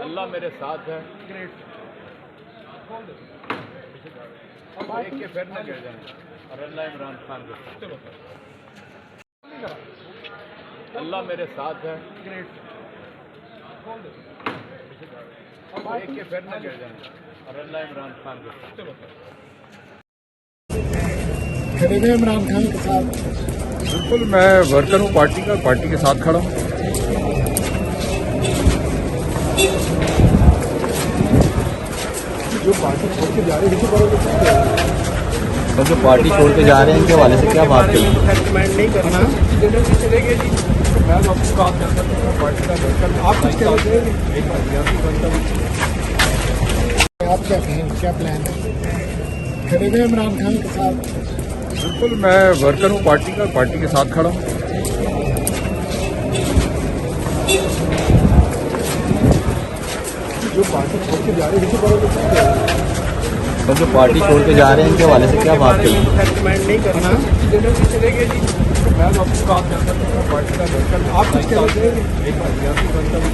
अल्लाह मेरे साथ है। देख के फिर न गिर जाए। और अल्लाह इमरान खान के साथ। अल्लाह मेरे साथ है। देख के फिर न गिर जाए। और अल्लाह इमरान खान के साथ। खड़े हुए इमरान खान के साथ। बिल्कुल, मैं वर्कर हूँ पार्टी का, पार्टी के साथ खड़ा हूँ। जो पार्टी छोड़ के जा रहे हैं तो जो पार्टी छोड़ के जा रहे हैं इनके हवाले से क्या बात करें? रिकमेंड नहीं करना। मैं आपको बात कर सकता हूँ पार्टी का वर्कर। आप कुछ कह रहे थे? एक सियासी बनता हूँ। आप क्या कहें, क्या प्लान है? खड़े हुए इमरान खान के साथ। बिल्कुल, मैं वर्कर हूँ पार्टी का, पार्टी के साथ खड़ा हूँ। जो पार्टी छोड़ के जा रहे हैं तो जो पार्टी छोड़ के जा रहे हैं इनके हवाले से क्या बात करें? रिकमेंड नहीं करना। मैं आपको बात कर सकता हूँ पार्टी का वर्कर। आप कुछ कह रहे थे? एक सियासी बनता हूँ।